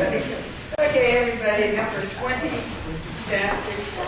Okay, everybody, number 20, stand please for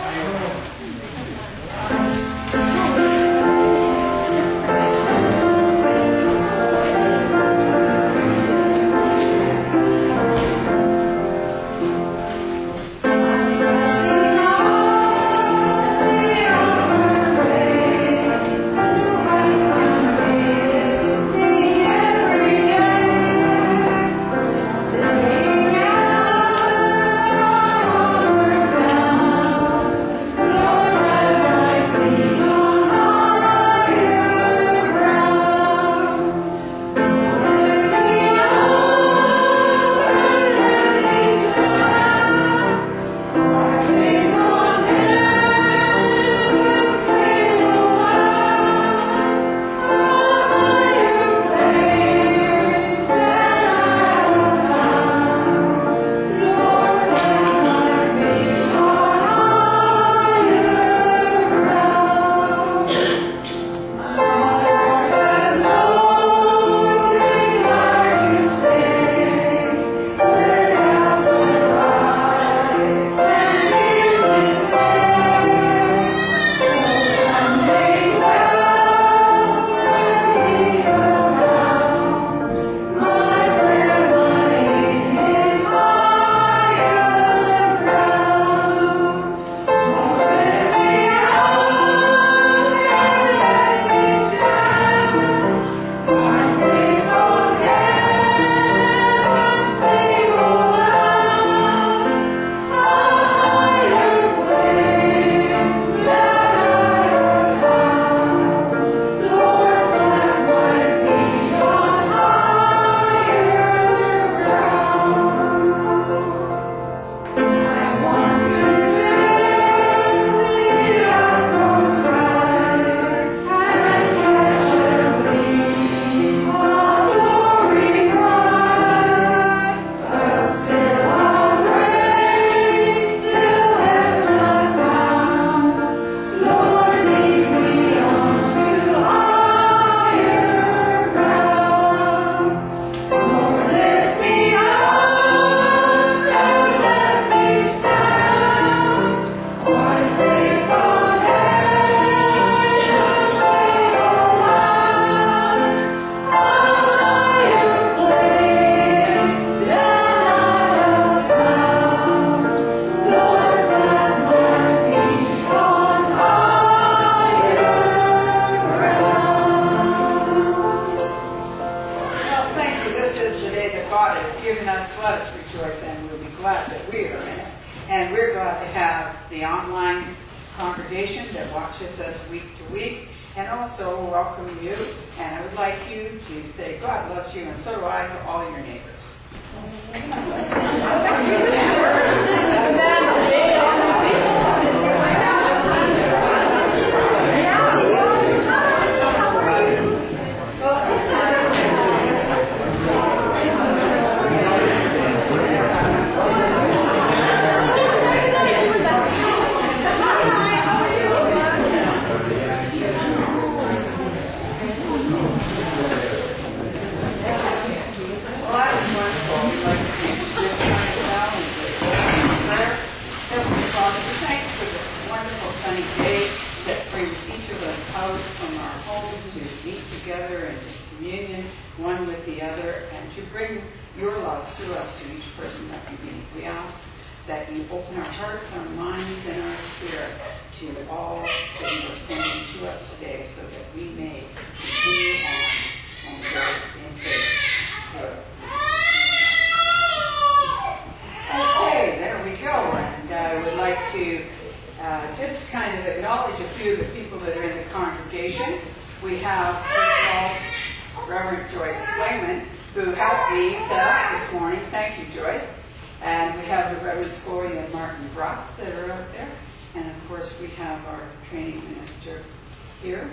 here,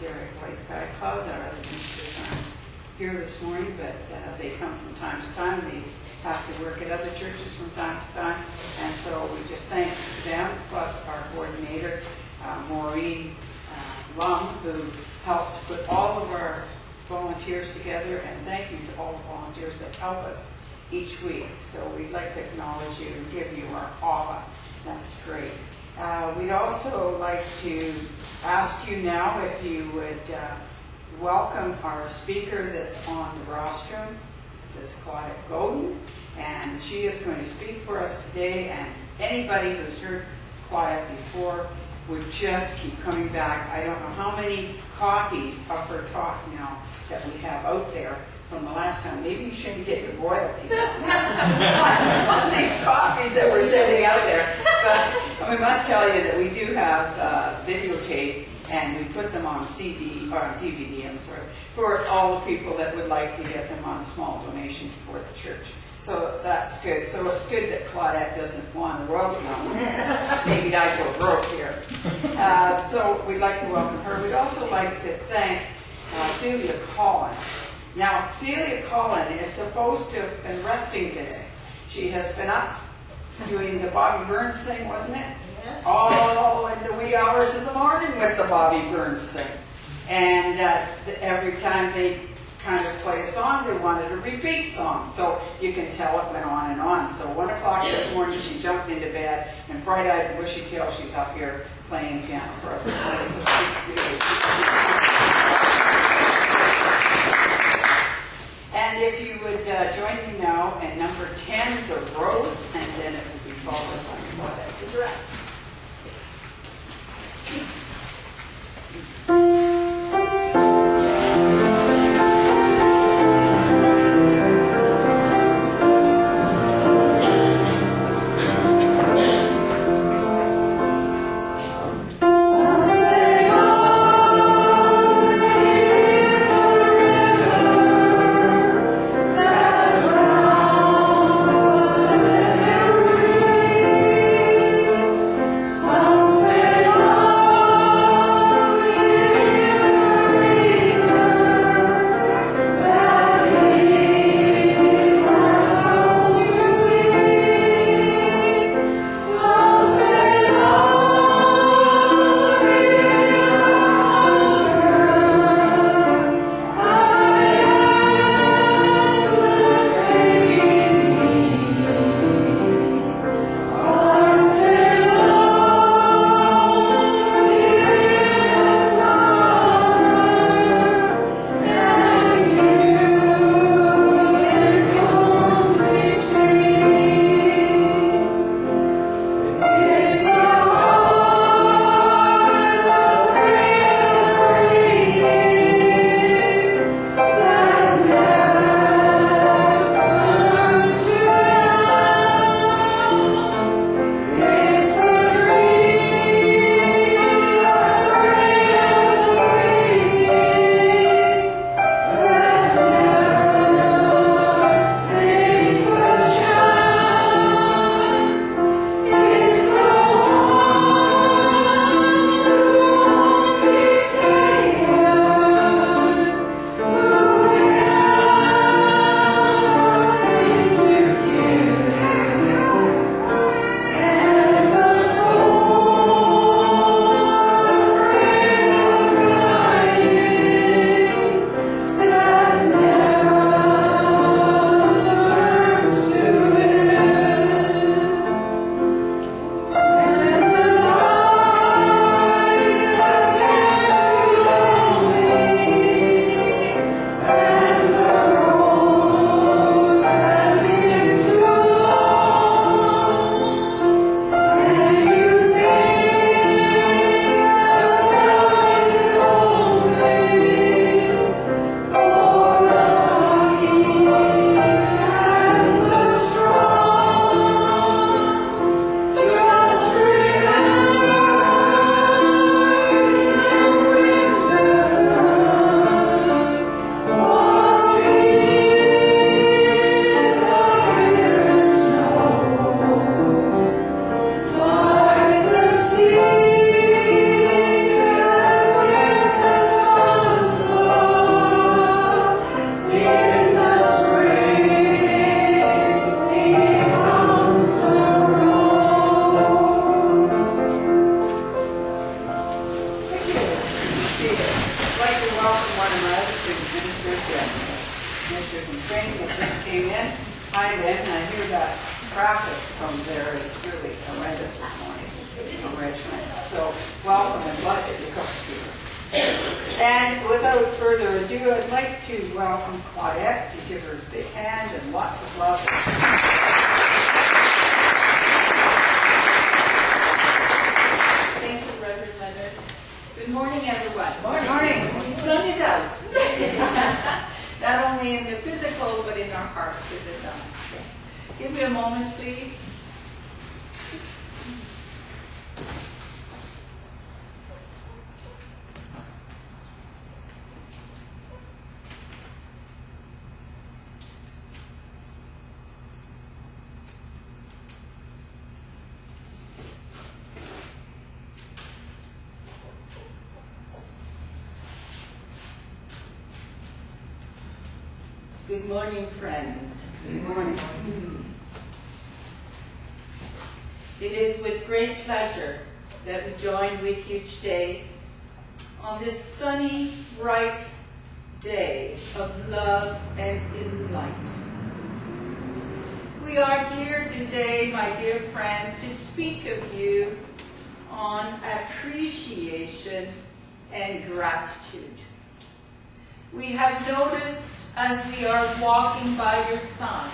Derreick, Whiteskycloud. Our other ministers aren't here this morning, but they come from time to time. They have to work at other churches from time to time, and so we just thank them, plus our coordinator, Maureen Lum, who helps put all of our volunteers together, and thank you to all the volunteers that help us each week. So we'd like to acknowledge you and give you our awe. That's great. We'd also like to ask you now if you would welcome our speaker that's on the rostrum. This is Claudette Godin, and she is going to speak for us today. And anybody who's heard Claudette before would just keep coming back. I don't know how many copies of her talk now that we have out there from the last time. Maybe you shouldn't get your royalties on these copies that we're sending out there. But we must tell you that we do have videotape, and we put them on CD, or DVD, I'm sorry, for all the people that would like to get them on a small donation for the church. So that's good. So it's good that Claudette doesn't want a royalty on them. Maybe I go broke here. So we'd like to welcome her. We'd also like to thank Celia Collin. Now, Celia Collin is supposed to have been resting today. She has been up doing the Bobby Burns thing, wasn't it? Yes. All in the wee hours of the morning with the Bobby Burns thing. And every time they kind of play a song, they wanted a repeat song. So you can tell it went on and on. So 1 o'clock this morning, she jumped into bed, and bright-eyed and bushy-tailed, she's up here playing piano for us. So and if you would join me now at number 10, The Rose, and then it will be followed by Claudette's address. Thank you. traffic from there is really horrendous this morning from Richmond. So welcome and glad that you got here. And without further ado, I'd like to welcome Claudette, to give her a big hand and lots of love. Thank you, Reverend Leonard. Good morning, everyone. Morning. The sun is out. Not only in the physical, but in our hearts, is it not? Yes. Give me a moment, please. Good morning, friends. Good morning. It is with great pleasure that we join with you today on this sunny, bright day of love and in light. We are here today, my dear friends, to speak of you on appreciation and gratitude. We have noticed as we are walking by your side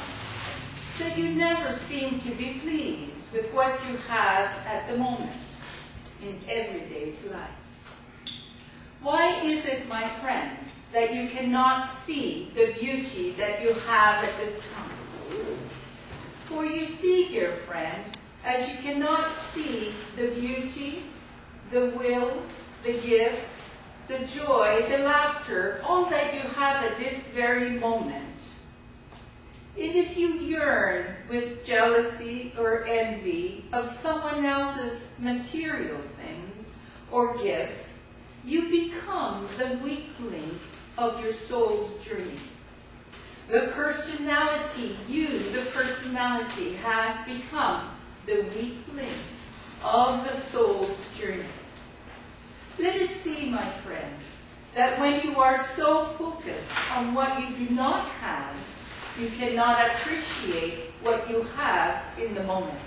that you never seem to be pleased with what you have at the moment in everyday's life. Why is it, my friend, that you cannot see the beauty that you have at this time? For you see, dear friend, as you cannot see the beauty, the will, the gifts, the joy, the laughter, all that you have at this very moment. And if you yearn with jealousy or envy of someone else's material things or gifts, you become the weakling of your soul's journey. The personality has become the weakling of the soul's journey. Let us see, my friend, that when you are so focused on what you do not have, you cannot appreciate what you have in the moment.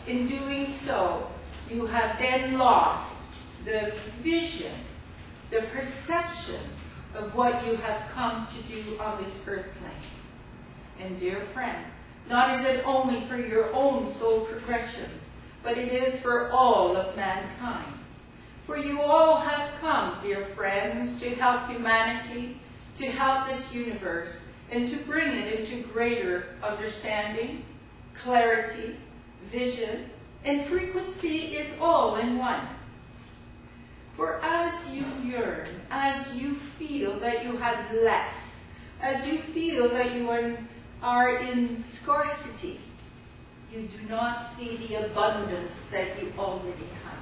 In doing so, you have then lost the vision, the perception of what you have come to do on this earth plane. And dear friend, not is it only for your own soul progression, but it is for all of mankind. For you all have come, dear friends, to help humanity, to help this universe, and to bring it into greater understanding, clarity, vision, and frequency is all in one. For as you yearn, as you feel that you have less, as you feel that you are in scarcity, you do not see the abundance that you already have.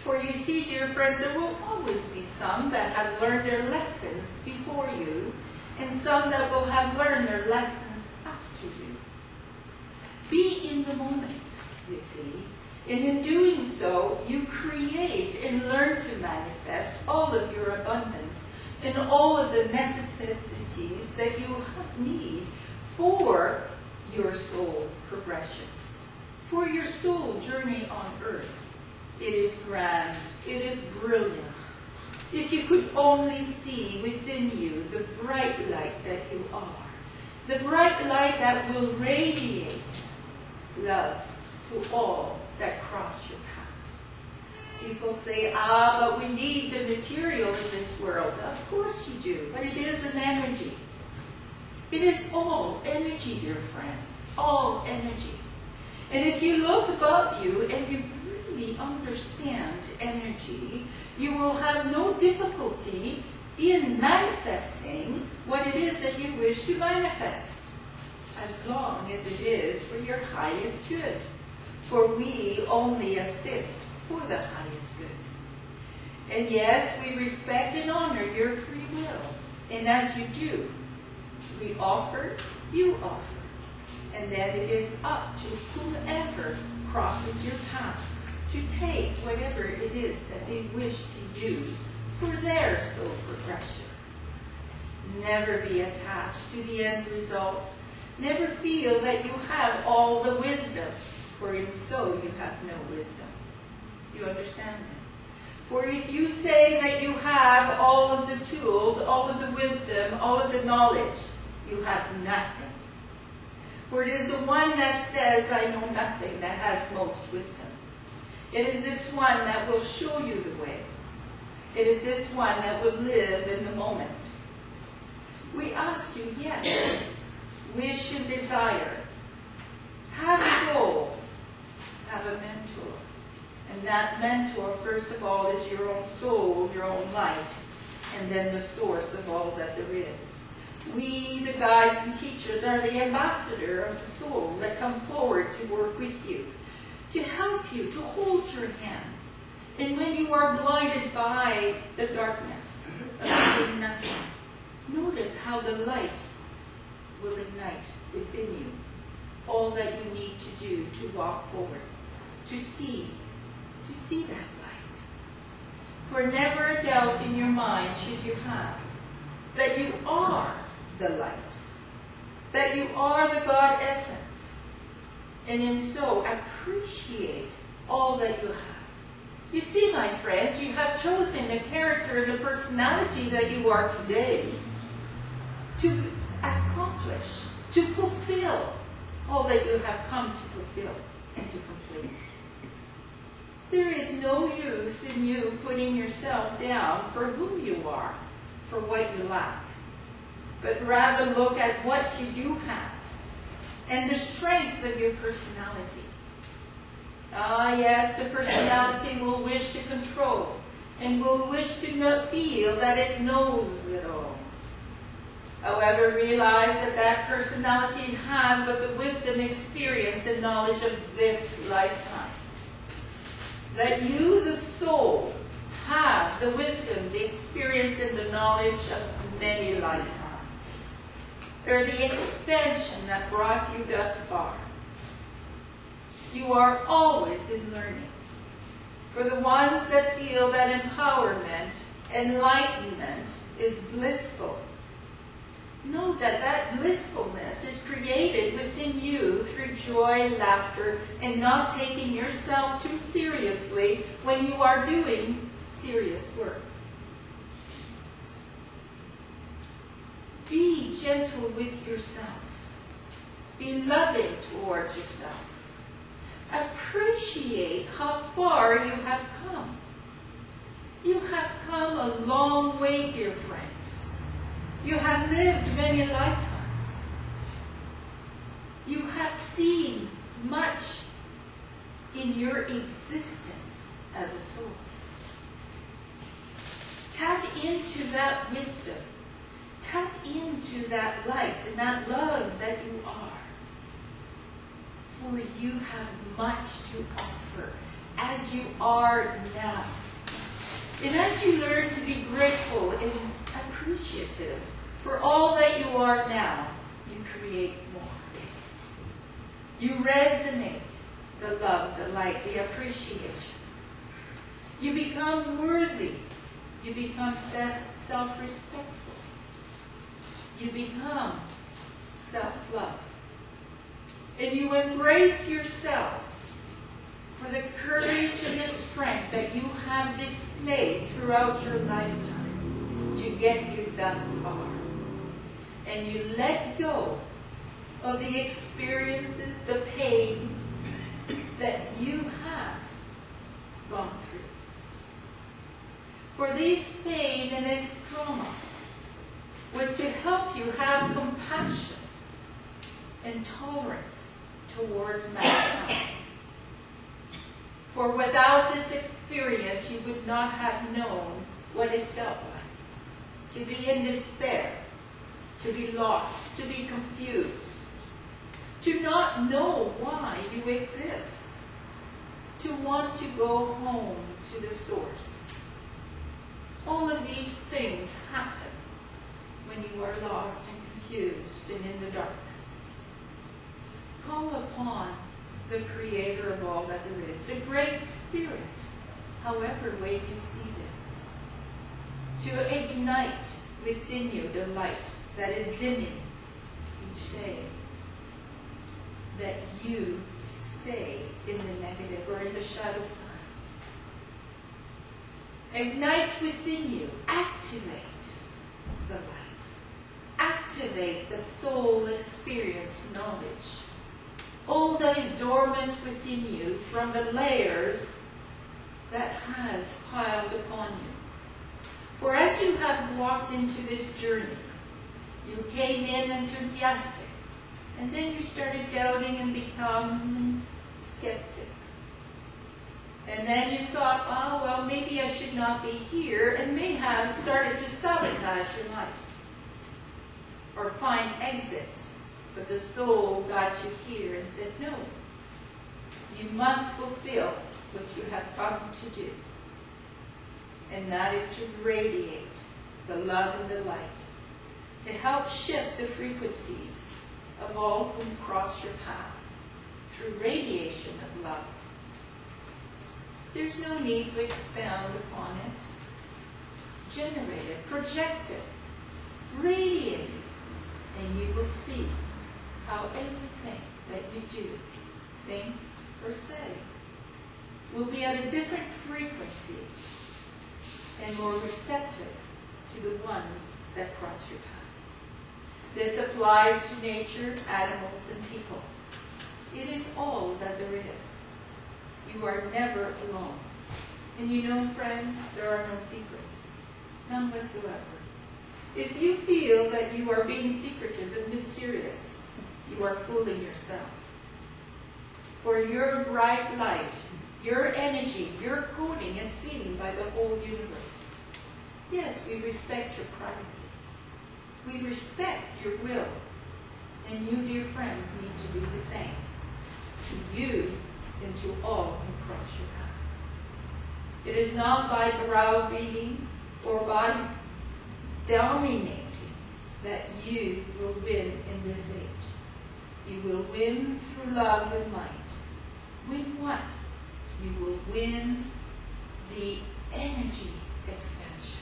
For you see, dear friends, there will always be some that have learned their lessons before you, and some that will have learned their lessons after you. Be in the moment, you see, and in doing so, you create and learn to manifest all of your abundance and all of the necessities that you need for your soul progression, for your soul journey on earth. It is grand. It is brilliant. If you could only see within you the bright light that you are, the bright light that will radiate love to all that cross your path. People say, but we need the material in this world. Of course you do, but it is an energy. It is all energy, dear friends, all energy. And if you look above you and you really understand energy, you will have no difficulty in manifesting what it is that you wish to manifest, as long as it is for your highest good. For we only assist for the highest good. And yes, we respect and honor your free will. And as you do, we offer, you offer. And then it is up to whomever crosses your path to take whatever it is that they wish to use for their soul progression. Never be attached to the end result. Never feel that you have all the wisdom, for in so you have no wisdom. You understand this? For if you say that you have all of the tools, all of the wisdom, all of the knowledge, you have nothing. For it is the one that says, I know nothing, that has most wisdom. It is this one that will show you the way. It is this one that will live in the moment. We ask you, yes, wish and desire. Have a goal. Have a mentor. And that mentor, first of all, is your own soul, your own light, and then the source of all that there is. We, the guides and teachers, are the ambassador of the soul that come forward to work with you, to help you, to hold your hand. And when you are blinded by the darkness of seeing nothing, notice how the light will ignite within you all that you need to do to walk forward, to see that light. For never a doubt in your mind should you have that you are the light, that you are the God essence, and in so appreciate all that you have. You see, my friends, you have chosen the character and the personality that you are today to accomplish, to fulfill all that you have come to fulfill and to complete. There is no use in you putting yourself down for who you are, for what you lack, but rather look at what you do have and the strength of your personality. Ah, yes, the personality will wish to control and will wish to not feel that it knows it all. However, realize that that personality has but the wisdom, experience, and knowledge of this lifetime. That you, the soul, have the wisdom, the experience, and the knowledge of many lifetimes. Or the expansion that brought you thus far. You are always in learning. For the ones that feel that empowerment, enlightenment is blissful, know that that blissfulness is created within you through joy, laughter, and not taking yourself too seriously when you are doing serious work. Be gentle with yourself. Be loving towards yourself. Appreciate how far you have come. You have come a long way, dear friends. You have lived many lifetimes. You have seen much in your existence as a soul. Tap into that wisdom. Tap into that light and that love that you are. For you have much to offer as you are now. And as you learn to be grateful and appreciative for all that you are now, you create more. You resonate the love, the light, the appreciation. You become worthy. You become self-respectful. You become self-love. And you embrace yourselves for the courage and the strength that you have displayed throughout your lifetime to get you thus far. And you let go of the experiences, the pain that you have gone through. For this pain and this trauma was to help you have compassion and tolerance towards mankind. For without this experience, you would not have known what it felt like to be in despair, to be lost, to be confused, to not know why you exist, to want to go home to the source. All of these things happen when you are lost and confused and in the darkness. Call upon the Creator of all that there is, the Great Spirit, however way you see this, to ignite within you the light that is dimming each day that you stay in the negative or in the shadow side. Ignite within you, activate the light. Activate the soul experience knowledge. All that is dormant within you from the layers that has piled upon you. For as you have walked into this journey, you came in enthusiastic, and then you started doubting and become skeptic. And then you thought, oh, well, maybe I should not be here, and may have started to sabotage your life or find exits. But the soul got you here and said, no, you must fulfill what you have come to do. And that is to radiate the love and the light, to help shift the frequencies of all who cross your path through radiation of love. There's no need to expound upon it. Generate it, project it, radiate it, and you will see how everything that you do, think, or say will be at a different frequency and more receptive to the ones that cross your path. This applies to nature, animals, and people. It is all that there is. You are never alone. And you know, friends, there are no secrets. None whatsoever. If you feel that you are being secretive and mysterious, you are fooling yourself. For your bright light, your energy, your coding is seen by the whole universe. Yes, we respect your privacy. We respect your will. And you, dear friends, need to do the same. To you and to all who cross your path. It is not by browbeating or by dominating that you will win in this age. You will win through love and light. Win what? You will win the energy expansion.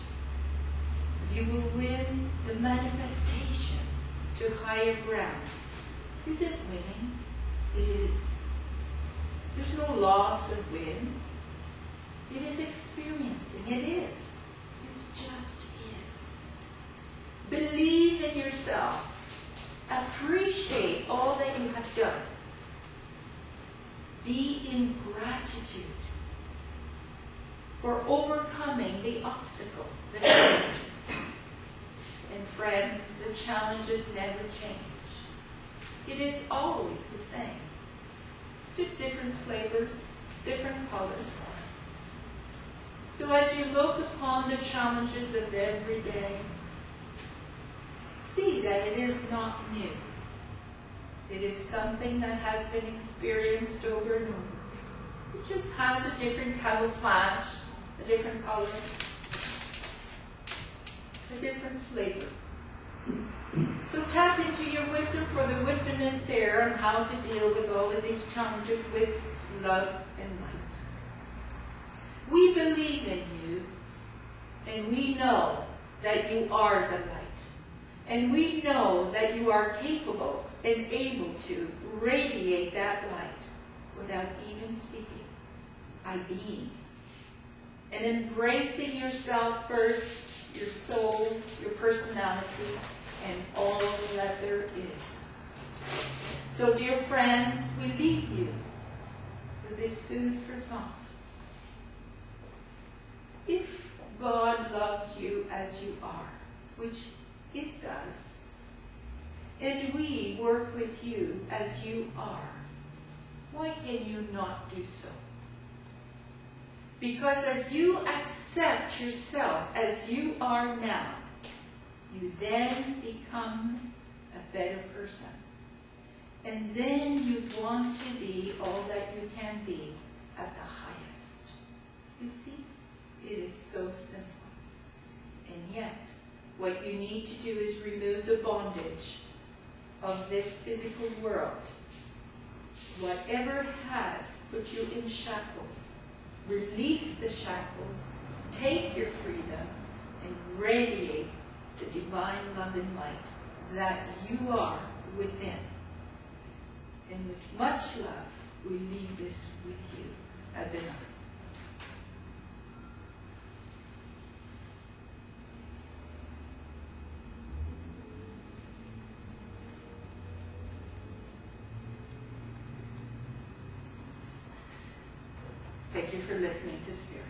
You will win the manifestation to higher ground. Is it winning? It is. There's no loss of win. It is experiencing. It is. It just is. Believe in yourself. Appreciate all that you have done. Be in gratitude for overcoming the obstacle, the challenges. And friends, the challenges never change. It is always the same. Just different flavors, different colors. So as you look upon the challenges of every day, see that it is not new. It is something that has been experienced over and over. It just has a different camouflage, a different color, a different flavor. So tap into your wisdom, for the wisdom is there on how to deal with all of these challenges with love and light. We believe in you, and we know that you are the light. And we know that you are capable and able to radiate that light without even speaking, by being. And embracing yourself first, your soul, your personality, and all that there is. So, dear friends, we leave you with this food for thought. If God loves you as you are, which it does, and we work with you as you are, why can you not do so? Because as you accept yourself as you are now, you then become a better person. And then you want to be all that you can be at the highest. You see, it is so simple. And yet, what you need to do is remove the bondage of this physical world. Whatever has put you in shackles, release the shackles, take your freedom, and radiate the divine love and light that you are within. and with much love, we leave this with you. Adonai. Thank you for listening to Spirit.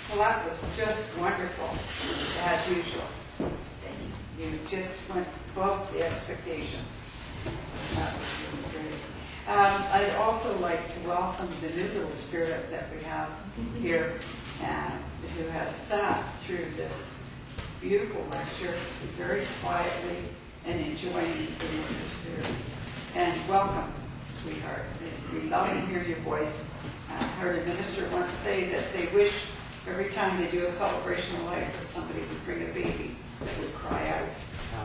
Well, that was just wonderful, as usual. You just went above the expectations. So that was really great. I'd also like to welcome the new little spirit that we have here, who has sat through this beautiful lecture very quietly and enjoying the word of Spirit. And welcome, sweetheart. We love to hear your voice. I heard a minister once say that they wish every time they do a celebration of life that somebody would bring a baby that would cry out,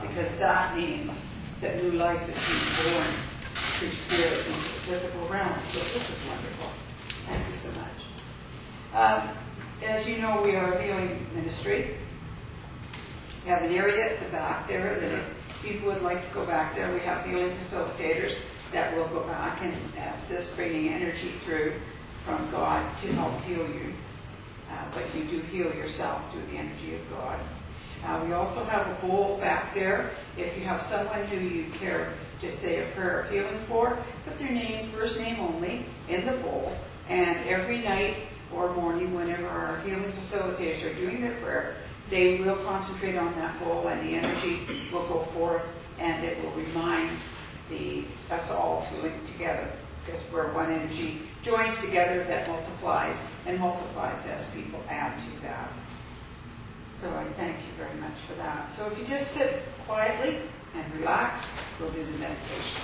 because that means that new life is being born through Spirit into the physical realm. So this is wonderful. Thank you so much. As you know, we are a healing ministry. We have an area at the back there that if people would like to go back there, we have healing facilitators that will go back and assist bringing energy through from God to help heal you. But you do heal yourself through the energy of God. We also have a bowl back there. If you have someone who you care to say a prayer of healing for, put their name, first name only, in the bowl. And every night or morning, whenever our healing facilitators are doing their prayer, they will concentrate on that bowl, and the energy will go forth, and it will remind us all to link together, because we're one energy joins together that multiplies, and multiplies as people add to that. So I thank you very much for that. So if you just sit quietly and relax, we'll do the meditation.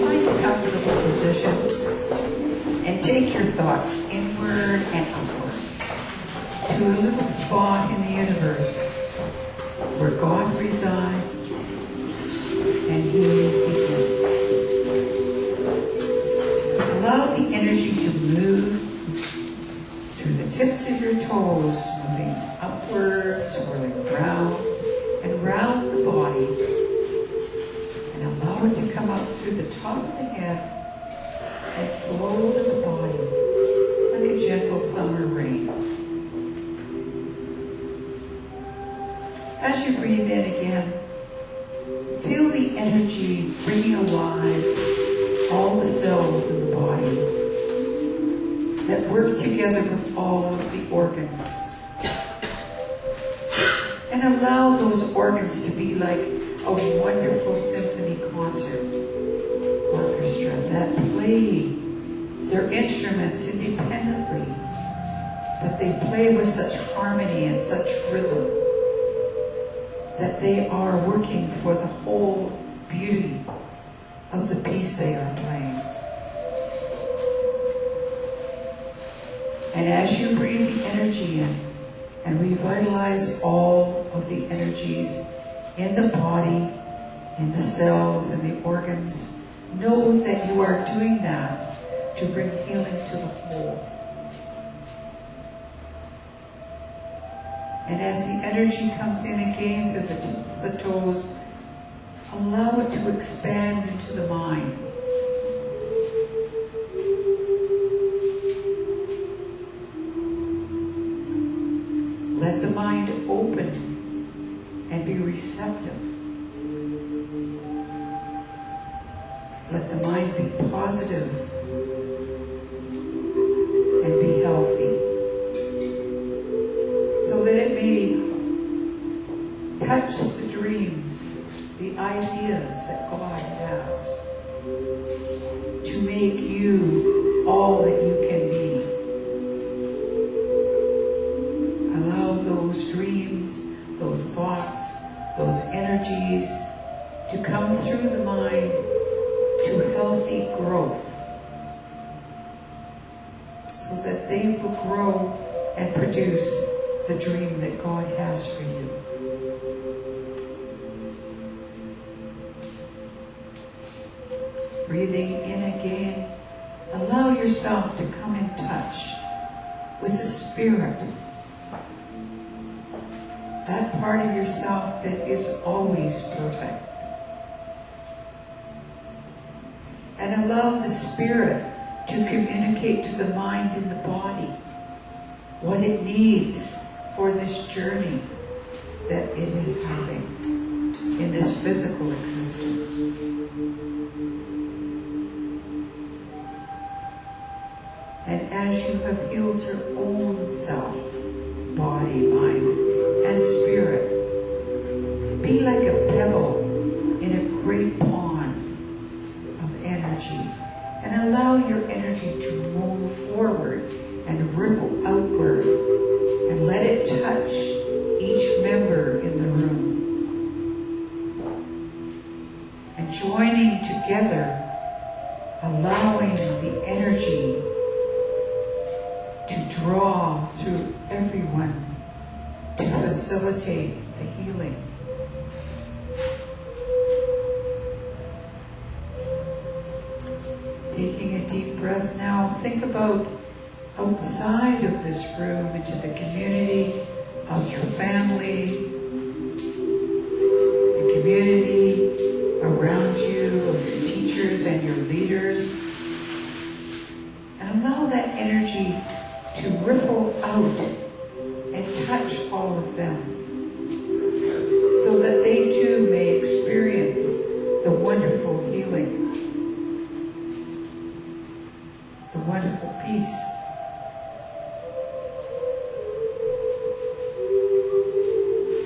Find a comfortable position and take your thoughts inward and upward to a little spot in the universe where God resides and healing begins. Allow the energy to move through the tips of your toes, moving upwards, swirling around and round the body, and allow it to come up through the top of the head and flow to the body like a gentle summer rain. As you breathe in again, feel the energy bringing alive all the cells in the body that work together with all of the organs. And allow those organs to be like a wonderful symphony concert orchestra that play their instruments independently, but they play with such harmony and such rhythm that they are working for the whole beauty of the piece they are playing. And as you breathe the energy in and revitalize all of the energies in the body, in the cells, and the organs, know that you are doing that to bring healing to the whole. And as the energy comes in again through the tips of the toes, allow it to expand into the mind. Let the mind open and be receptive. Let the mind be positive and be healthy, so that it may touch the dreams, the ideas that God has to make you all that you can be. Allow those dreams, those thoughts, those energies to come through the mind to healthy growth, so that they will grow and produce the dream that God has for you. Breathing in again, allow yourself to come in touch with the Spirit. That part of yourself that is always perfect. And allow the Spirit to communicate to the mind and the body what it needs for this journey that it is having in this physical existence. And as you have healed your own self, body, mind, and spirit, be like a pebble in a great pond of energy, and allow your energy to move forward and ripple outward, and let it touch each member in the room. And joining together, allowing the energy to draw through everyone to facilitate the healing. Taking a deep breath now, think about outside of this room, into the community of your family, the community around you, of your teachers and your leaders, and allow that energy to ripple out and touch all of them, so that they too may experience the wonderful healing, the wonderful peace.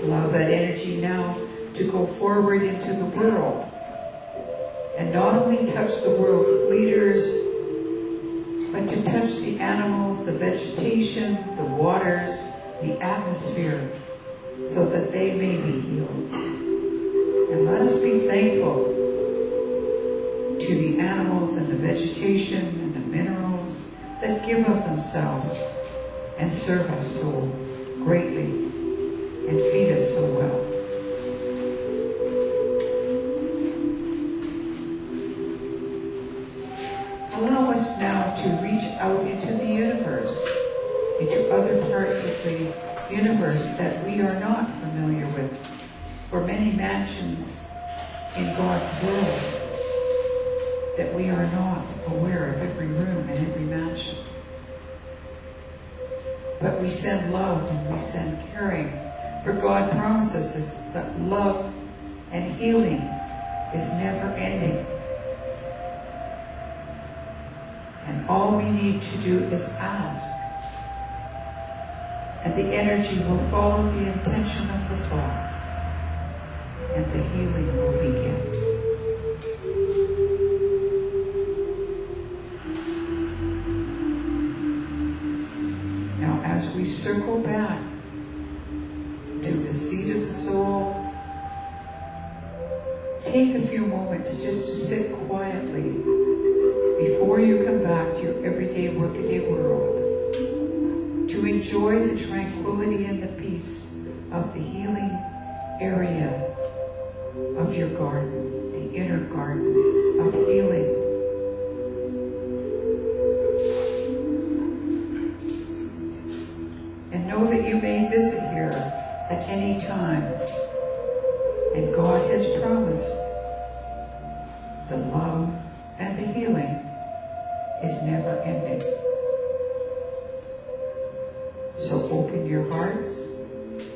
Allow that energy now to go forward into the world, and not only touch the world's leaders, but to touch the animals, the vegetation, the waters, the atmosphere, so that they may be healed. And let us be thankful to the animals and the vegetation and the minerals that give of themselves and serve us so greatly and feed us so well. Allow us now to reach out into the universe, into other parts of the universe that we are not familiar with, for many mansions in God's world that we are not aware of every room and every mansion. But we send love and we send caring, for God promises us that love and healing is never ending. And all we need to do is ask. And the energy will follow the intention of the thought. And the healing will begin. Now as we circle back to the seat of the soul, take a few moments just to sit quietly before you come back to your everyday, workaday world, to enjoy the tranquility and the peace of the healing area of your garden, the inner garden of healing. And know that you may visit here at any time, and God has promised the love and the healing is never ending. So open your hearts,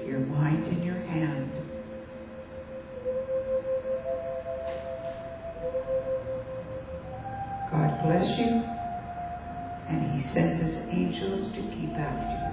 your mind, and your hand. God bless you, and He sends His angels to keep after you.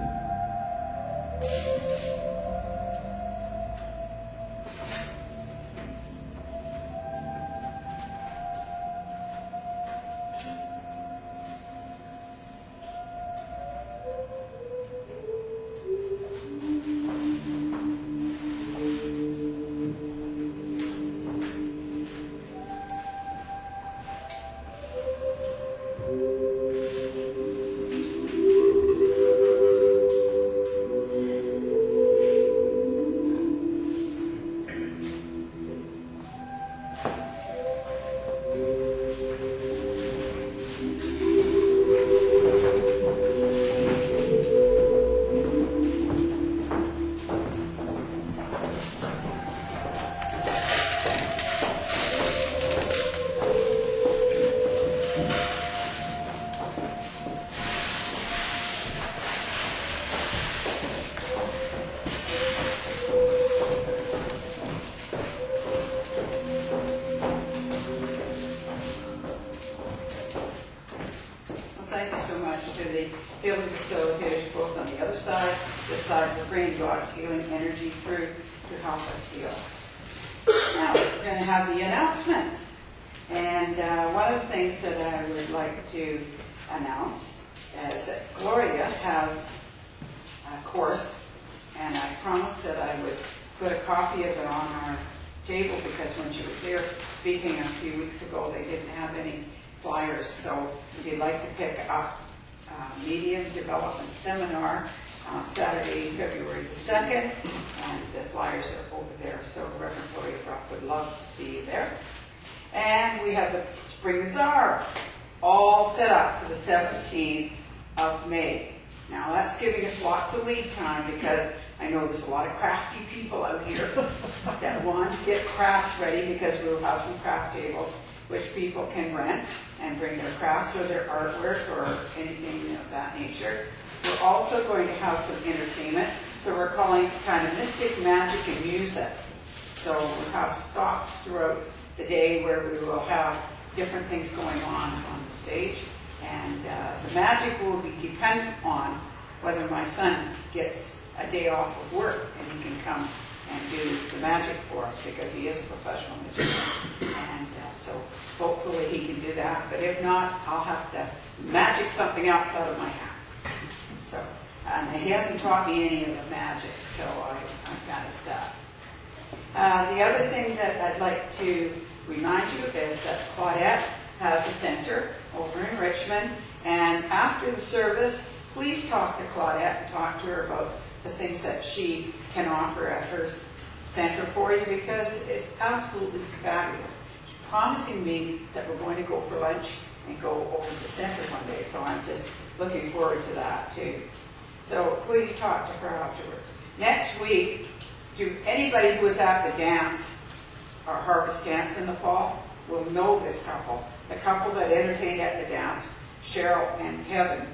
praying God's healing energy through to help us heal. Now, we're going to have the announcements. And one of the things that I would like to announce is that Gloria has a course, and I promised that I would put a copy of it on our table because when she was here speaking a few weeks ago, they didn't have any flyers. So if you'd like to pick up Medium Development Seminar on Saturday, February the 2nd, and the flyers are over there. So Reverend Gloria Brock would love to see you there. And we have the Spring Bazaar all set up for the 17th of May. Now that's giving us lots of lead time because I know there's a lot of crafty people out here that want to get crafts ready because we'll have some craft tables which people can rent and bring their crafts or their artwork or anything of that nature. We're also going to have some entertainment, so we're calling it kind of mystic, magic, and music. So we'll have stops throughout the day where we will have different things going on the stage. And the magic will be dependent on whether my son gets a day off of work and he can come and do the magic for us because he is a professional magician. And so hopefully he can do that. But if not, I'll have to magic something else out of my hat. So he hasn't taught me any of the magic, so I'm kind of stuck. The other thing that I'd like to remind you is that Claudette has a center over in Richmond, and after the service, please talk to Claudette and talk to her about the things that she can offer at her center for you because it's absolutely fabulous. She's promising me that we're going to go for lunch and go over to the center one day, so I'm just looking forward to that too. So please talk to her afterwards. Next week, anybody who was at the dance, our harvest dance in the fall, will know this couple. The couple that entertained at the dance, Cheryl and Kevin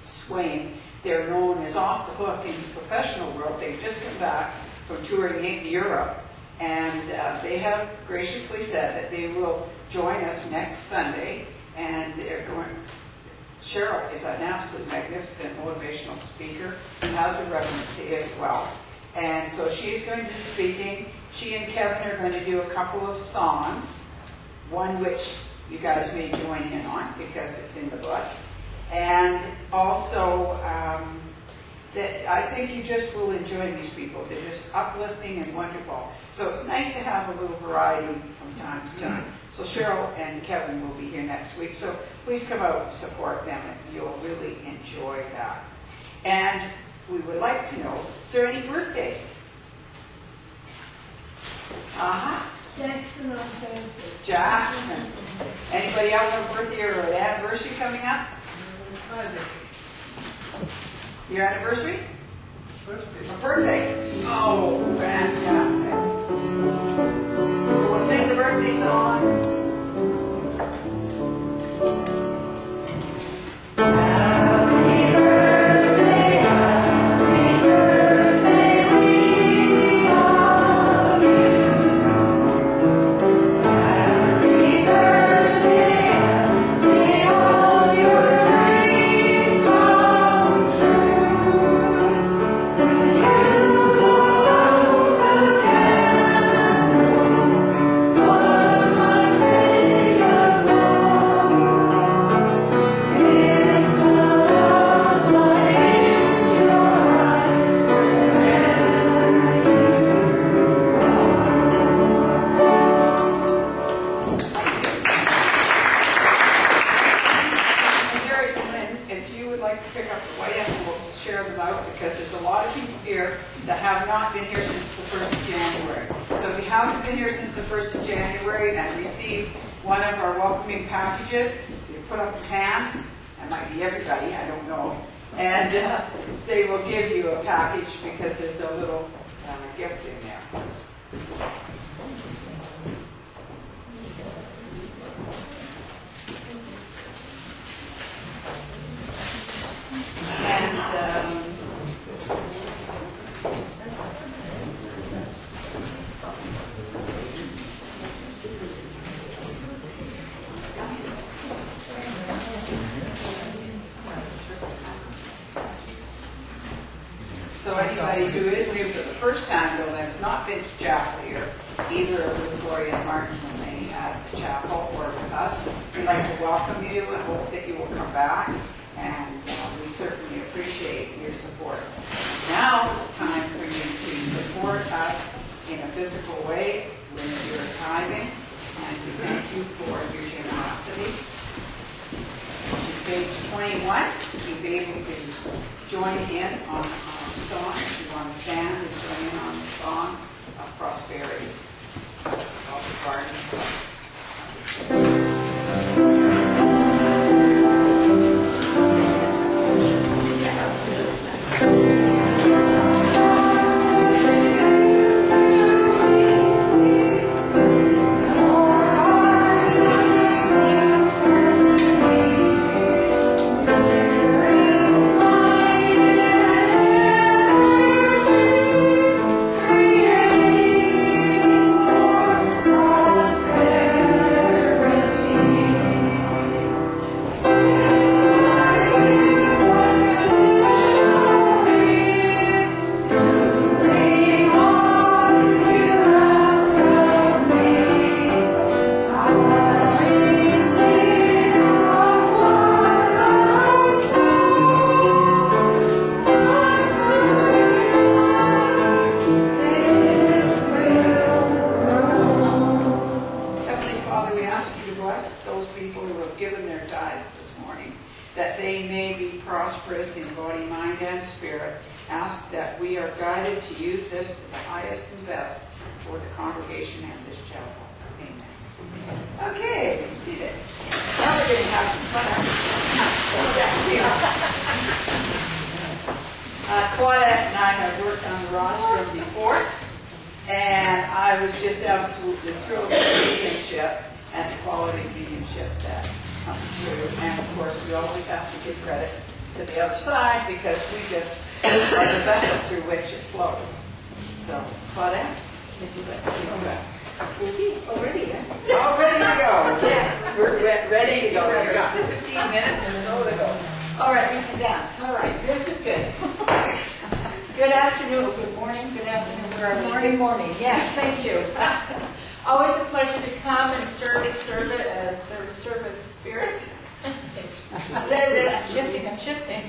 Swain. They're known as Off the Hook in the professional world. They've just come back from touring in Europe, and they have graciously said that they will join us next Sunday, and they're going. Cheryl is an absolute magnificent motivational speaker and has a relevancy as well. And so she's going to be speaking. She and Kevin are going to do a couple of songs, one which you guys may join in on because it's in the book. And also, I think you just will enjoy these people. They're just uplifting and wonderful. So it's nice to have a little variety from time to time. So Cheryl and Kevin will be here next week. So please come out and support them, and you'll really enjoy that. And we would like to know, is there any birthdays? Jackson on Thursday. Jackson. Anybody else have a birthday or an anniversary coming up? Your anniversary? A birthday. Oh, fantastic. We'll sing the birthday song. Packages, you put up your hand, that might be everybody, I don't know, and they will give you a package because there's a little gift in there. And so anybody who is new for the first time, though, that has not been to chapel here, either with Gloria and Martin when they had the chapel or with us, we'd like to welcome you and hope that you will come back. And we certainly appreciate your support. Now it's time for you to support us in a physical way with your tithings, and we thank you for your generosity. On page 21, you'll be able to join in on our song. If you want to stand and join in on the song of prosperity of the garden. Claudette and I have worked on the rostrum before, and I was just absolutely thrilled with the mediumship and the quality of mediumship that comes through. And of course, we always have to give credit to the other side because we just are the vessel through which it flows. So, Claudette, did you let me know that? Already, yeah? All ready to go. Yeah, we're ready to go. We've got 15 minutes or so to go. All right, we can dance. All right, this is good. Good afternoon, good morning, good afternoon, good morning. Yes, thank you. Always a pleasure to come and serve as spirit. I'm shifting.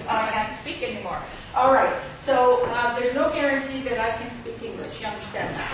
I can't speak anymore. All right, so there's no guarantee that I can speak English. You understand that?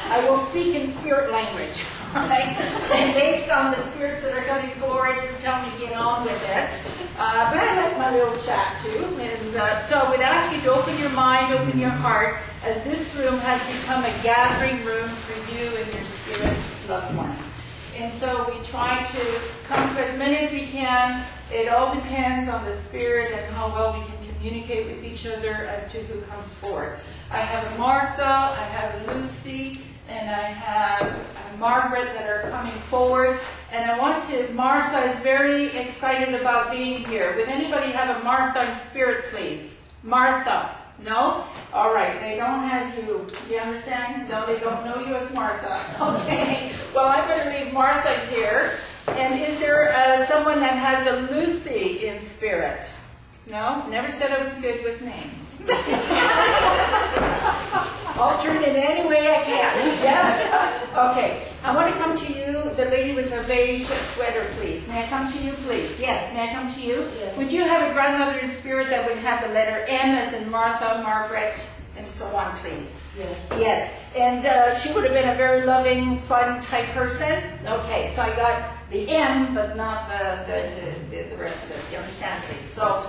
I will speak in spirit language. Right? And based on the spirits that are coming forward, you tell me to get on with it. But I like my little chat too. And so I would ask you to open your mind, open your heart, as this room has become a gathering room for you and your spirit loved ones. And so we try to come to as many as we can. It all depends on the spirit and how well we can communicate with each other as to who comes forward. I have a Martha, I have a Lucy, and I have a Margaret that are coming forward. And I want to, Martha is very excited about being here. Would anybody have a Martha in spirit, please? Martha. No? All right, they don't have you. Do you understand? No, they don't know you as Martha. Okay. Well, I'm going to leave Martha here. And is there someone that has a Lucy in spirit? No? Never said I was good with names. I'll turn it any way I can. Yes? Okay. I want to come to you, the lady with the beige sweater, please. May I come to you, please? Yes. May I come to you? Yes. Would you have a grandmother in spirit that would have the letter M as in Martha, Margaret, and so on, please? Yes. Yes. And she would have been a very loving, fun type person. Okay. So I got the M, but not the rest of it. You understand, please? So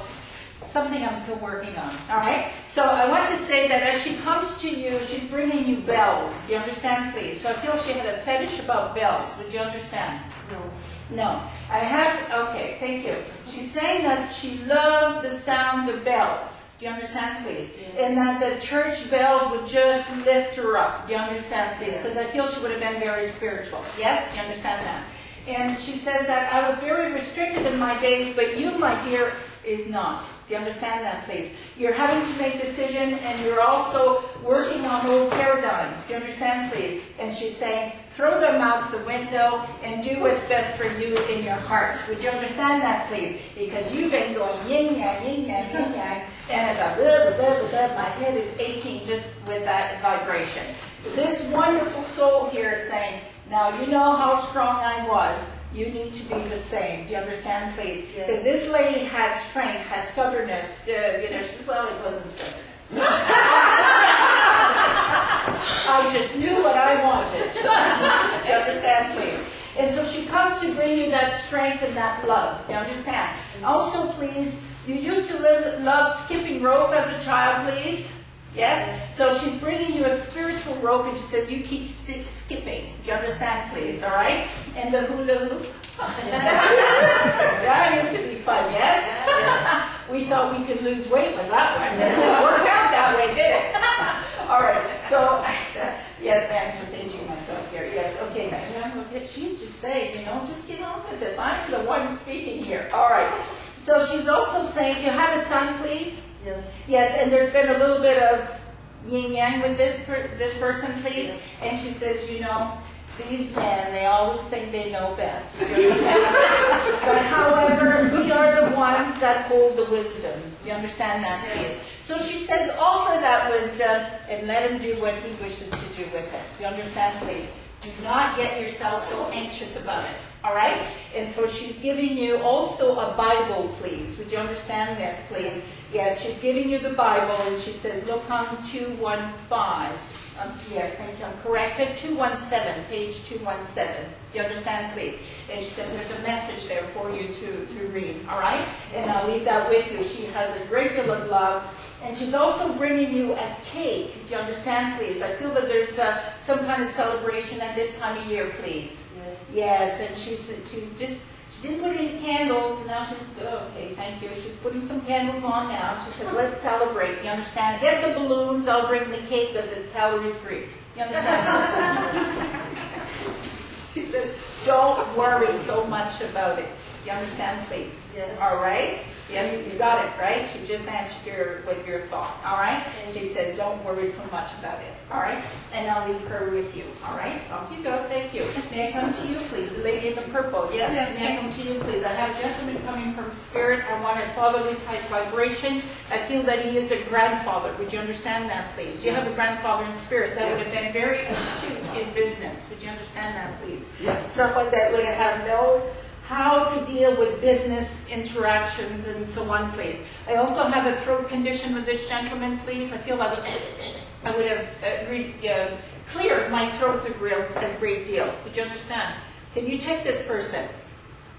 something I'm still working on. All right? So I want to say that as she comes to you, she's bringing you bells. Do you understand, please? So I feel she had a fetish about bells. Would you understand? No. No. I have, okay, thank you. She's saying that she loves the sound of bells. Do you understand, please? Yeah. And that the church bells would just lift her up. Do you understand, please? Because I feel she would have been very spiritual. Yes? Do you understand that? And she says that I was very restricted in my days, but you, my dear, is not. Do you understand that, please? You're having to make decisions, and you're also working on old paradigms. Do you understand, please? And she's saying, throw them out the window and do what's best for you in your heart. Would you understand that, please? Because you've been going yin-yang, yin-yang, yin-yang, And about my head is aching just with that vibration. This wonderful soul here is saying, now you know how strong I was. You need to be the same. Do you understand, please? Because this lady has strength, has stubbornness. She says, well, it wasn't stubbornness. I just knew what I wanted. Do you understand, please? And so she comes to bring you that strength and that love. Do you understand? Also, please, you used to love skipping rope as a child, please? Yes? So she's bringing you a spiritual rope, and she says, you keep skipping. Do you understand, please? All right? And the hula hoop. That used to be fun, yes? Yes. We thought we could lose weight with that one. It didn't work out that way, did it? All right. So, yes, I'm just aging myself here. Yes, okay. She's just saying, just get on with this. I'm the one speaking here. All right. So she's also saying, you have a son, please? Yes. Yes, and there's been a little bit of yin-yang with this person, please. Yes. And she says, these men, they always think they know best. But however, we are the ones that hold the wisdom. You understand that, please? So she says, offer that wisdom and let him do what he wishes to do with it. You understand, please? Do not get yourself so anxious about it. All right? And so she's giving you also a Bible, please. Would you understand this, please? Yes, she's giving you the Bible, and she says, look on 215. Yes, thank you. I'm corrected. 217, page 217. Do you understand, please? And she says there's a message there for you to read. All right? And I'll leave that with you. She has a great deal of love. And she's also bringing you a cake. Do you understand, please? I feel that there's some kind of celebration at this time of year, please. Yes, and she didn't put any candles, and now she's, okay, thank you. She's putting some candles on now. She says, let's celebrate. Do you understand? Get the balloons, I'll bring the cake because it's calorie-free. You understand? She says, don't worry so much about it. Do you understand, please? Yes. All right? Yes, you got it, right? She just answered with your thought, all right? She says, don't worry so much about it, all right? And I'll leave her with you, all right? Off you go, thank you. May I come to you, please? The lady in the purple, yes? May I come to you, please? I have a gentleman coming from spirit. I want a fatherly type vibration. I feel that he is a grandfather. Would you understand that, please? Do you have a grandfather in spirit? That would have been very astute in business. Would you understand that, please? Yes. Someone that would have known how to deal with business interactions and so on, please. I also have a throat condition with this gentleman, please. I feel like I would have cleared my throat a great deal. Would you understand? Can you take this person?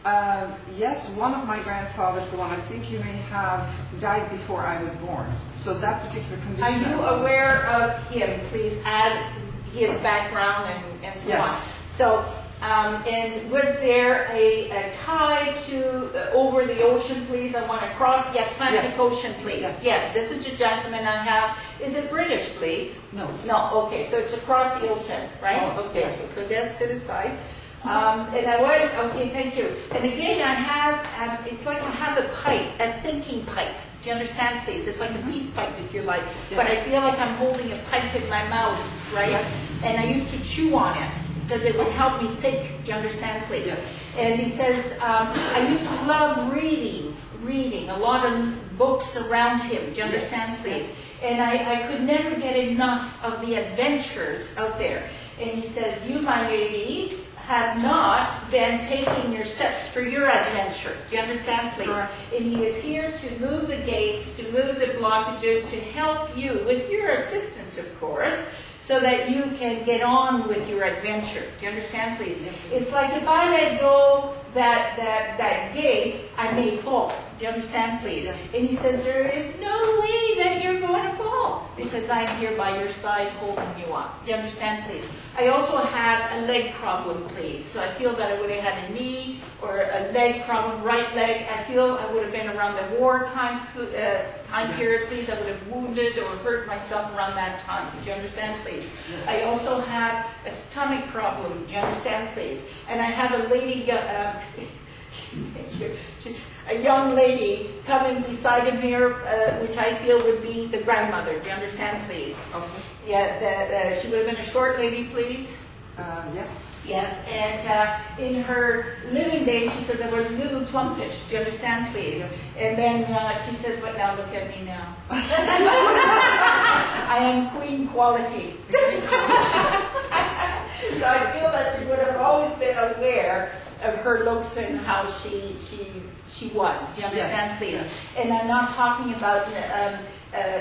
Yes, one of my grandfathers, the one I think you may have, died before I was born. So that particular condition... Are you aware of him, please, as his background and so on? So... and was there a tie to over the ocean, please? I want to cross the Atlantic Ocean, please. Yes, this is the gentleman I have. Is it British, please? No. No, okay, so it's across the ocean, right? Oh, okay, yes. so Claudette, sit aside. And I want, okay, thank you. And again, I have, it's like I have a pipe, a thinking pipe. Do you understand, please? It's like a peace pipe, if you like. Yeah. But I feel like I'm holding a pipe in my mouth, right? Yes. And I used to chew on it, because it would help me think. Do you understand, please? Yes. And he says, I used to love reading a lot of books around him. Do you understand, please? And I could never get enough of the adventures out there. And he says, you, my lady, have not been taking your steps for your adventure. Do you understand, please? Correct. And he is here to move the gates, to move the blockages, to help you, with your assistance, of course, so that you can get on with your adventure. Do you understand, please? Yes. It's like if I let go that gate, I may fall. Do you understand, please? Yes. And he says, there is no way that you're going to fall, because I'm here by your side holding you up. Do you understand, please? I also have a leg problem, please. So I feel that I would have had a knee or a leg problem, right leg. I feel I would have been around the war time period, please. I would have wounded or hurt myself around that time. Do you understand, please? Yes. I also have a stomach problem. Do you understand, please? And I have a lady, thank you, just a young lady coming beside him here, which I feel would be the grandmother. Do you understand, please? Okay. Yeah, she would have been a short lady, please. Yes. Yes, and in her living days, she says I was a little plumpish. Do you understand, please? And then she says, but now look at me now. I am queen quality. So I feel that she would have always been aware of her looks and how she was. Do you understand, please? Yes. And I'm not talking about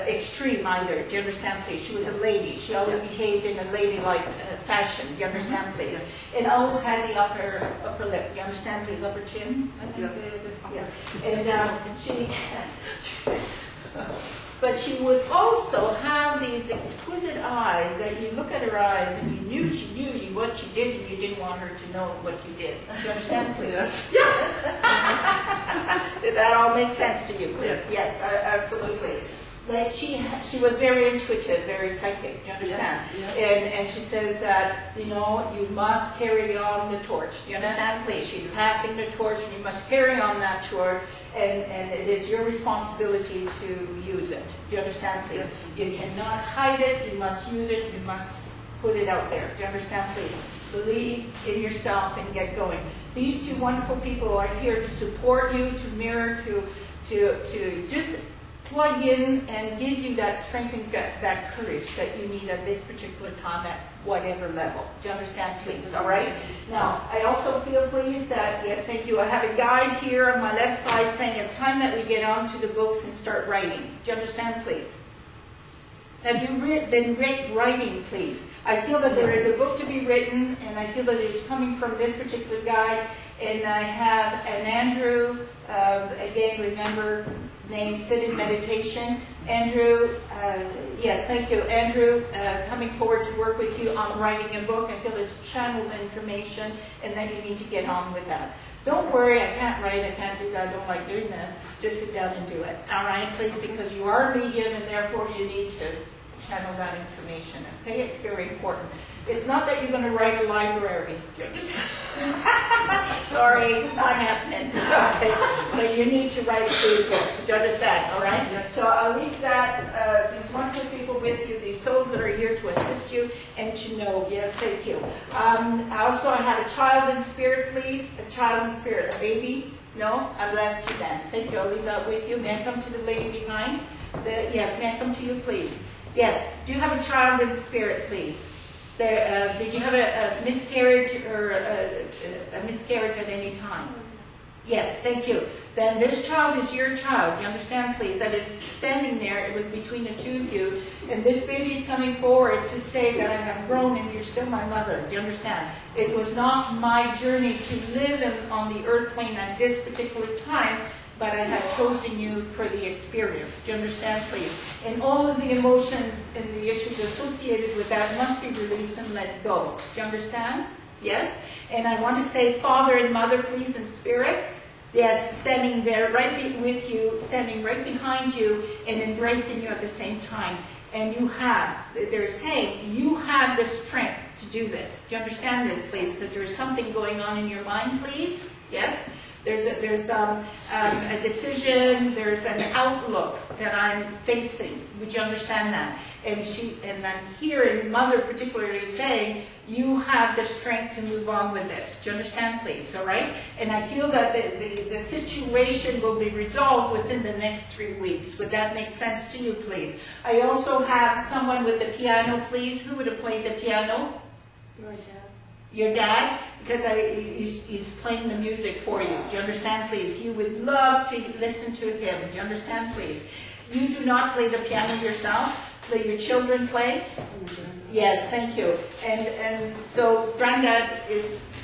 extreme either. Do you understand, please? She was a lady. She always behaved in a ladylike fashion. Do you understand, please? And always had the upper lip. Do you understand, please? Upper chin. I think. Yeah. And she. But she would also have these exquisite eyes that you look at her eyes and you knew she knew you what you did and you didn't want her to know what you did. Do you understand, please? Yes. Did that all make sense to you, please? Yes, absolutely. Like she was very intuitive, very psychic. Do you understand? Yes. And she says that, you must carry on the torch. Do you understand, please? She's passing the torch and you must carry on that torch. And it is your responsibility to use it. Do you understand, please? Yes. You cannot hide it. You must use it. You must put it out there. Do you understand, please? Believe in yourself and get going. These two wonderful people are here to support you, to mirror, to just plug in and give you that strength and that courage that you need at this particular time at whatever level. Do you understand, please? All right? Now, I also feel pleased that, yes, thank you, I have a guide here on my left side saying it's time that we get on to the books and start writing. Do you understand, please? Have you been writing, please? I feel that there is a book to be written, and I feel that it is coming from this particular guide, and I have an Andrew, again, remember, name Sit in Meditation. Andrew, yes, thank you. Andrew, coming forward to work with you on writing a book. I feel it's channeled information and that you need to get on with that. Don't worry, I can't write, I can't do that, I don't like doing this. Just sit down and do it. All right, please, because you are a medium and therefore you need to channel that information. Okay, it's very important. It's not that you're going to write a library. Sorry, it's not happening. Okay. But you need to write a good book. Do you understand? All right? Yes. So I'll leave that, these wonderful people with you, these souls that are here to assist you and to know. Yes, thank you. I have a child in spirit, please. A child in spirit. A baby? No? I left you then. Thank you. I'll leave that with you. May I come to the lady behind? Yes, may I come to you, please? Yes. Do you have a child in spirit, please? Did you have a miscarriage or a miscarriage at any time? Yes, thank you. Then this child is your child. You understand, please? That is standing there. It was between the two of you. And this baby is coming forward to say that I have grown and you're still my mother. Do you understand? It was not my journey to live on the earth plane at this particular time, but I had chosen you for the experience. Do you understand, please? And all of the emotions and the issues associated with that must be released and let go. Do you understand? Yes? And I want to say Father and Mother, please, in spirit. Yes, standing there right with you, standing right behind you and embracing you at the same time. And they're saying, you have the strength to do this. Do you understand this, please? Because there's something going on in your mind, please. Yes? There's a decision, there's an outlook that I'm facing. Would you understand that? And I'm hearing Mother particularly saying, you have the strength to move on with this. Do you understand, please? All right? And I feel that the situation will be resolved within the next 3 weeks. Would that make sense to you, please? I also have someone with the piano, please. Who would have played the piano? Your dad. Your dad? Because he's playing the music for you. Do you understand, please? You would love to listen to him. Do you understand, please? You do not play the piano yourself. Do your children play? Yes, thank you. And so, Granddad,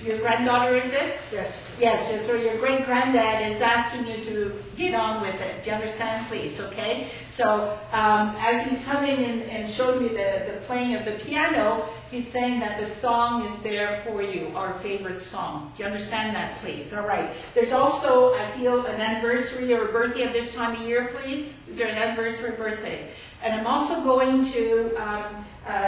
your granddaughter, is it? Yes. Yes, so your great-granddad is asking you to get on with it. Do you understand, please? Okay? So, as he's coming and showing me the playing of the piano, he's saying that the song is there for you, our favorite song. Do you understand that, please? All right. There's also, I feel, an anniversary or a birthday of this time of year, please. Is there an anniversary or birthday? And I'm also going to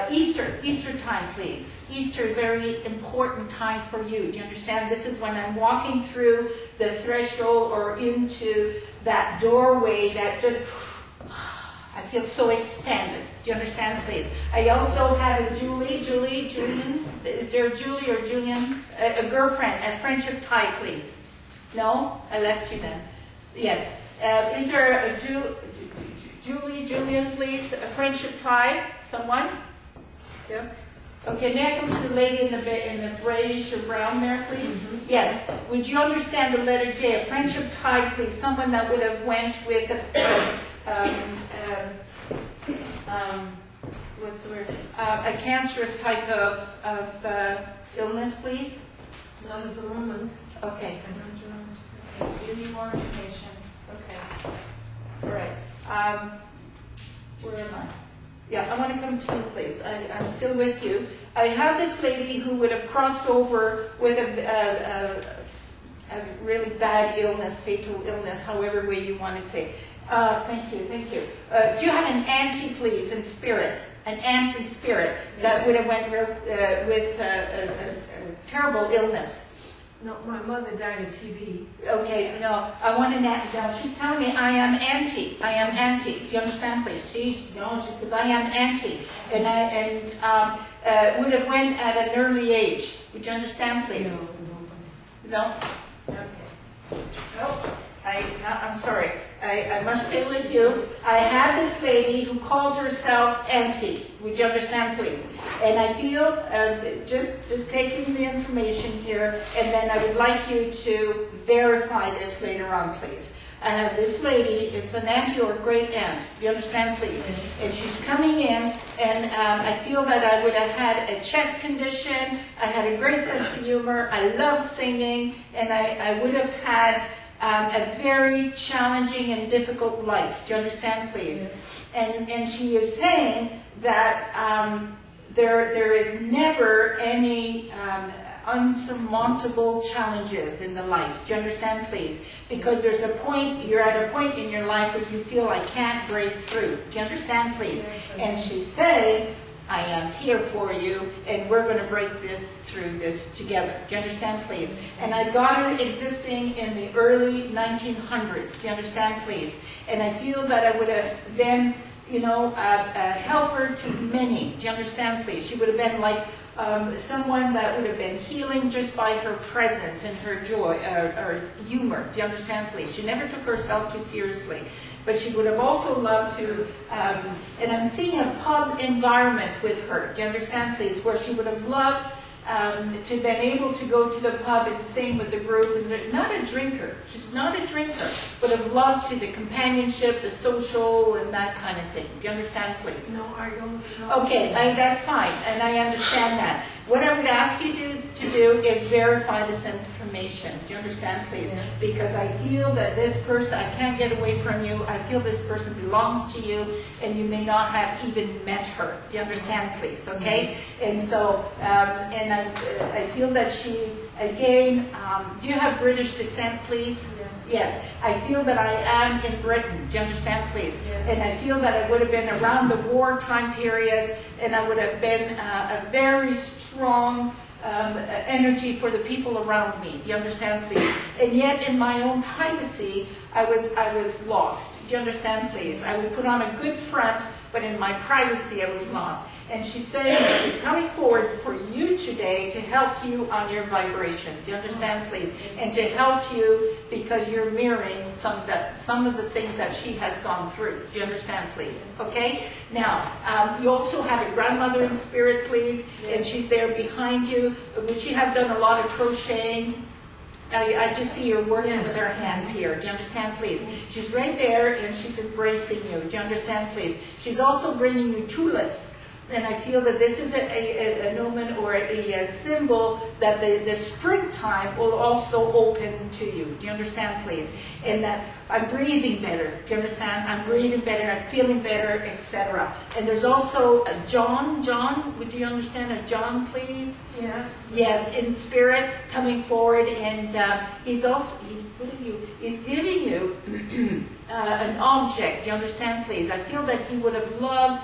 Easter time, please. Easter, very important time for you. Do you understand? This is when I'm walking through the threshold or into that doorway that just, I feel so expanded. Do you understand, please? I also have a Julian. Is there a Julie or Julian? A girlfriend, a friendship tie, please. No? I left you then. Yes. Is there a Julian, please? A friendship tie? Someone? Yeah. Okay, may I come to the lady in the grayish or brown there, please? Mm-hmm. Yes. Would you understand the letter J? A friendship tie, please. Someone that would have went with what's the word? A cancerous type of illness, please. Not at the moment. Okay. Okay. Give me more information. Okay. All right. Where am I? Yeah, I want to come to you, please. I'm still with you. I have this lady who would have crossed over with a really bad illness, fatal illness, however way you want to say. Thank you. Do you have an auntie, please, in spirit? An aunt in spirit that would have went with a terrible illness? No, my mother died of TB. Okay, no, I want an auntie. No, she's telling me I am auntie. Do you understand, please? She says I am auntie, and would have went at an early age. Would you understand, please? No. Okay. Nope. I'm sorry. I must stay with you. I have this lady who calls herself Auntie. Would you understand, please? And I feel, just taking the information here, and then I would like you to verify this later on, please. I have this lady, it's an auntie or great aunt. Do you understand, please? And she's coming in, and I feel that I would have had a chest condition. I had a great sense of humor. I love singing, and I would have had a very challenging and difficult life. Do you understand, please? Yes. And she is saying that there is never any unsurmountable challenges in the life. Do you understand, please? Because there's a point, you're at a point in your life where you feel I can't break through. Do you understand, please? Yes, and she's saying, I am here for you, and we're going to break through this together. Do you understand, please? And I got her existing in the early 1900s. Do you understand, please? And I feel that I would have been, a helper to many. Do you understand, please? She would have been like someone that would have been healing just by her presence and her joy, or humor. Do you understand, please? She never took herself too seriously. But she would have also loved to, and I'm seeing a pub environment with her, do you understand, please, where she would have loved to have been able to go to the pub and sing with the group. And not a drinker. She's not a drinker, but have loved to the companionship, the social, and that kind of thing. Do you understand, please? No, I don't. Okay, that's fine, and I understand that. What I would ask you to do is verify this information. Do you understand, please? Yes. Because I feel that this person, I can't get away from you. I feel this person belongs to you, and you may not have even met her. Do you understand, please? Okay? And so, and I feel that she, again, do you have British descent, please? Yes. Yes. I feel that I am in Britain. Do you understand, please? Yes. And I feel that I would have been around the wartime periods, and I would have been a very strong energy for the people around me. Do you understand, please? And yet, in my own privacy, I was lost. Do you understand, please? I would put on a good front, but in my privacy, I was lost. And she's saying that she's coming forward for you today to help you on your vibration. Do you understand, please? And to help you because you're mirroring some of the things that she has gone through. Do you understand, please? Okay? Now, you also have a grandmother in spirit, please, and she's there behind you. Would she have done a lot of crocheting? I just see her working with her hands here. Do you understand, please? She's right there, and she's embracing you. Do you understand, please? She's also bringing you tulips. And I feel that this is an omen or a symbol that the springtime will also open to you. Do you understand, please? And that I'm breathing better. Do you understand? I'm breathing better. I'm feeling better, etc. And there's also a John. John, would you understand a John, please? Yes. Yes, in spirit, coming forward, and he's giving you an object. Do you understand, please? I feel that he would have loved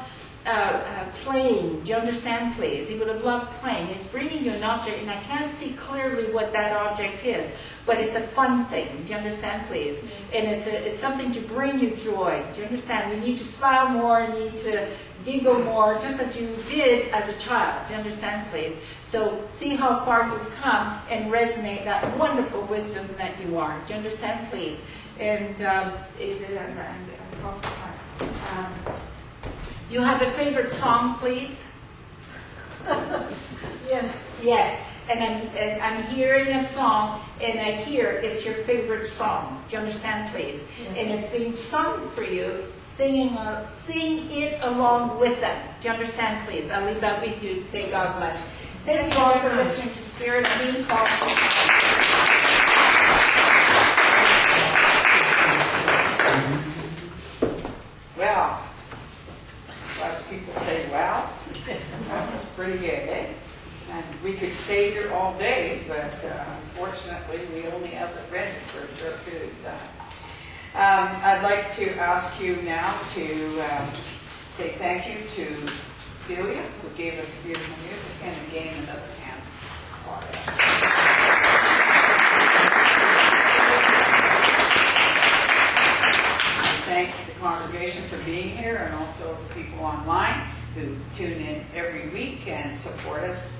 playing. Do you understand, please? He would have loved playing. It's bringing you an object, and I can't see clearly what that object is, but it's a fun thing. Do you understand, please? And it's something to bring you joy. Do you understand? You need to smile more, you need to giggle more, just as you did as a child. Do you understand, please? So see how far you've come and resonate that wonderful wisdom that you are. Do you understand, please? And you have a favorite song, please? Yes. Yes. And I'm hearing a song, and I hear it's your favorite song. Do you understand, please? Yes. And it's being sung for you. Sing it along with them. Do you understand, please? I'll leave that with you and say God bless. Thank you all for listening to Spirit being called. Well, lots of people say, wow, that was pretty good, eh? And we could stay here all day, but unfortunately, we only have the rent for a short period of time. I'd like to ask you now to say thank you to Celia, who gave us beautiful music, and again, another hand for Claudette. Thank the congregation for being here, and also the people online who tune in every week and support us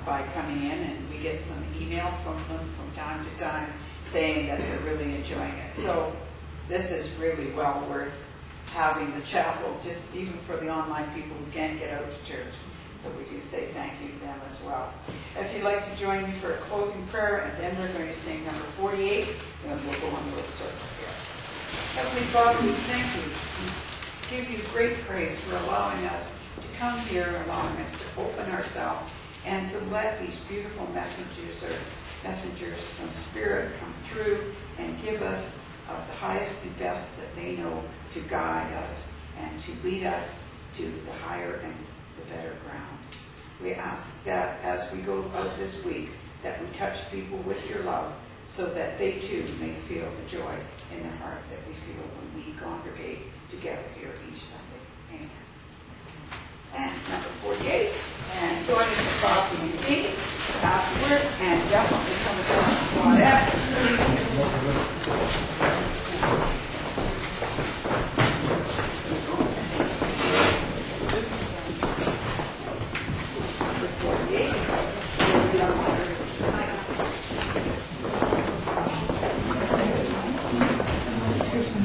by coming in, and we get some email from them from time to time saying that they're really enjoying it. So this is really well worth having the chapel, just even for the online people who can't get out to church. So we do say thank you to them as well. If you'd like to join me for a closing prayer, and then we're going to sing number 48, and we'll go on a little circle here. Heavenly Father, we thank you. We give you great praise for allowing us to come here, allowing us to open ourselves and to let these beautiful messengers from Spirit come through and give us of the highest and best that they know to guide us and to lead us to the higher and the better ground. We ask that as we go out this week, that we touch people with your love so that they too may feel the joy in their heart that we feel when we congregate together here each Sunday. Amen. And number 48, and join us for coffee and tea afterwards, and definitely come across Claudette. Number 48. Excuse me.